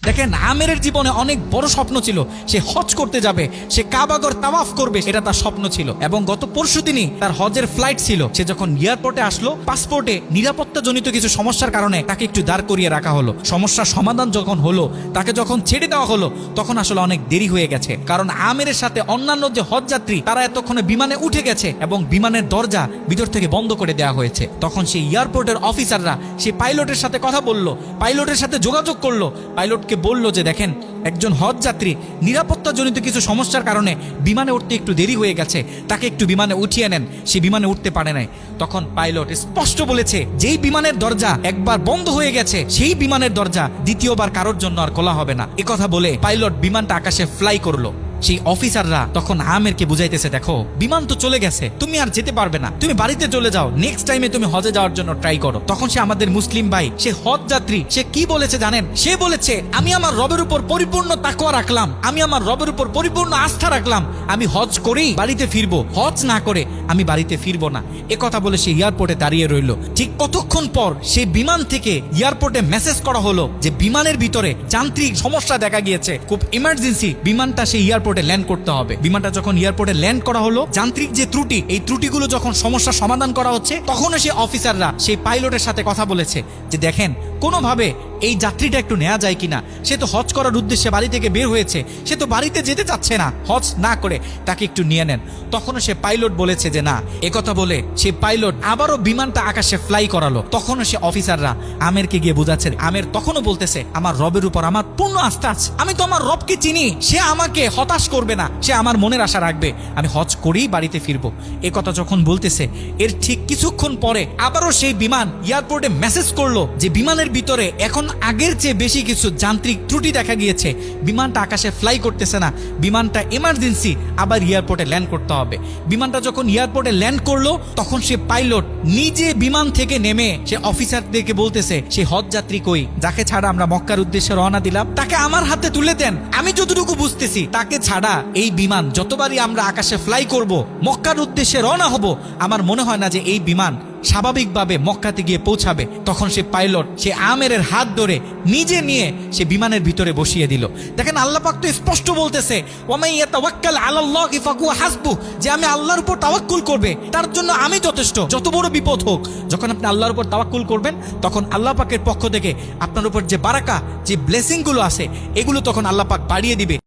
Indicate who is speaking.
Speaker 1: দেখেন, আমেরের জীবনে অনেক বড় স্বপ্ন ছিল। সে হজ করতে যাবে, সে কাবাগর তাওয়াফ করবে, এটা তার স্বপ্ন ছিল। এবং গত পরশুদিনই তার হজের ফ্লাইট ছিল। সে যখন এয়ারপোর্টে আসলো, পাসপোর্টে নিরাপত্তাজনিত কিছু সমস্যার কারণে তাকে একটু দাঁড় করিয়ে রাখা হলো। সমস্যার সমাধান যখন হলো, তাকে যখন ছেড়ে দেওয়া হলো, তখন আসলে অনেক দেরি হয়ে গেছে। কারণ আমেরের সাথে অন্যান্য যে হজ যাত্রী, তারা এতক্ষণে বিমানে উঠে গেছে এবং বিমানের দরজা ভিতর থেকে বন্ধ করে দেওয়া হয়েছে। তখন সেই এয়ারপোর্টের অফিসাররা সেই পাইলটের সাথে কথা বললো, পাইলটের সাথে যোগাযোগ করলো, পাইলটকে বলল যে দেখেন, একজন হজ যাত্রী নিরাপত্তাজনিত কিছু সমস্যার কারণে বিমানে উঠতে একটু দেরি হয়ে গেছে, তাকে একটু বিমানে উঠিয়ে নেন। সে বিমানে উঠতে পারে নাই। তখন পাইলট স্পষ্ট বলেছে, যেই বিমানের দরজা একবার বন্ধ হয়ে গেছে, সেই বিমানের দরজা দ্বিতীয়বার কারোর জন্য আর খোলা হবে না। কথা বলে পাইলট বিমানটা আকাশে ফ্লাই করলো। সেই অফিসাররা তখন আমেরকে বুঝাইতেছে, দেখো বিমান তো চলে গেছে, তুমি আর যেতে পারবে না, তুমি বাড়িতে চলে যাও, নেক্সট টাইমে তুমি হজে যাওয়ার জন্য ট্রাই করো। তখন সে আমাদের মুসলিম ভাই, সে হজ যাত্রী, সে কি বলেছে জানেন? সে বলেছে, আমি আমার রবের উপর পরিপূর্ণ তাকওয়া রাখলাম, আমি আমার রবের উপর পরিপূর্ণ আস্থা রাখলাম, আমি হজ করেই বাড়িতে ফিরবো, হজ না করে আমি বাড়িতে ফিরবো না। কথা বলে সে এয়ারপোর্টে দাঁড়িয়ে রইল। ঠিক কতক্ষণ পর সেই বিমান থেকে এয়ারপোর্টে মেসেজ করা হলো যে বিমানের ভিতরে যান্ত্রিক সমস্যা দেখা গিয়েছে, খুব ইমার্জেন্সি, বিমানটা সেই এয়ারপোর্টে ল্যান্ড করতে হবে। বিমানটা যখন এয়ারপোর্টে ল্যান্ড করা হলো, যান্ত্রিক যে ত্রুটি, এই ত্রুটিগুলো যখন সমস্যা সমাধান করা হচ্ছে, তখন সেই অফিসাররা সেই পাইলটের সাথে কথা বলেছে যে দেখেন, কোনোভাবে এই যাত্রীটা একটু নেওয়া যায় কিনা। সে তো হজ করার উদ্দেশ্যে বাড়ি থেকে বের হয়েছে, সে তো বাড়িতে যেতে চাচ্ছে না, হজ না করে তাকে একটু নিয়ে নেন। তখনও সে পাইলট বলেছে যে না। কথা বলে সেই পাইলট আবারও বিমানটা আকাশে ফ্লাই করালো। তখনও সে অফিসাররা আমেরকে গিয়ে বোঝাচ্ছে। আমের তখনও বলতেছে, আমার রবের উপর আমার পূর্ণ আস্থা আছে, আমি তো আমার রবকে চিনি, সে আমাকে হতাশ করবে না, সে আমার মনের আশা রাখবে, আমি হজ করেই বাড়িতে ফিরবো। কথা যখন বলতেছে, এর ঠিক কিছুক্ষণ পরে আবারও সেই বিমান এয়ারপোর্টে মেসেজ করলো যে বিমানের ভিতরে এখন আগের চেয়ে বেশি কিছু যান্ত্রিক ত্রুটি দেখা গিয়েছে, বিমানটা আকাশে ফ্লাই করতেছে না, বিমানটা এমার্জেন্সি, আবার এয়ারপোর্টে ল্যান্ড করতে হবে। বিমানটা যখন এয়ারপোর্টে ল্যান্ড করলো, তখন সে পাইলট নিজে বিমান থেকে নেমে সে অফিসারদেরকে বলতেছে, সে হজ যাত্রী কই, যাকে ছাড়া আমরা মক্কার উদ্দেশ্যে রওনা দিলাম, তাকে আমার হাতে তুলে দেন। আমি যতটুকু বুঝতেছি, তাকে ছাড়া এই বিমান যতবারই আমরা আকাশে ফ্লাই করব, মক্কার উদ্দেশ্যে রওনা হব, আমার মনে হয় না যে এই বিমান স্বাভাবিকভাবে মক্কাতে গিয়ে পৌঁছাবে। তখন সে পাইলট সে আমেরের হাত ধরে নিজে নিয়ে সে বিমানের ভিতরে বসিয়ে দিল। দেখেন, আল্লাহ পাক তো স্পষ্ট বলতেছে, ওয়ামাই ইয়াতাওয়াক্কাল আলাল্লাহি ফাহুয়া হাসবুহ, যে আমি আল্লাহর উপর তাওয়াক্কুল করবে, তার জন্য আমি যথেষ্ট, যত বড় বিপদ হোক। যখন আপনি আল্লাহর উপর তাওয়াক্কুল করবেন, তখন আল্লাহ পাকের পক্ষ থেকে আপনার উপর যে বারাকা, যে ব্লেসিং গুলো আছে, এগুলো তখন আল্লাহ পাক বাড়িয়ে দিবে।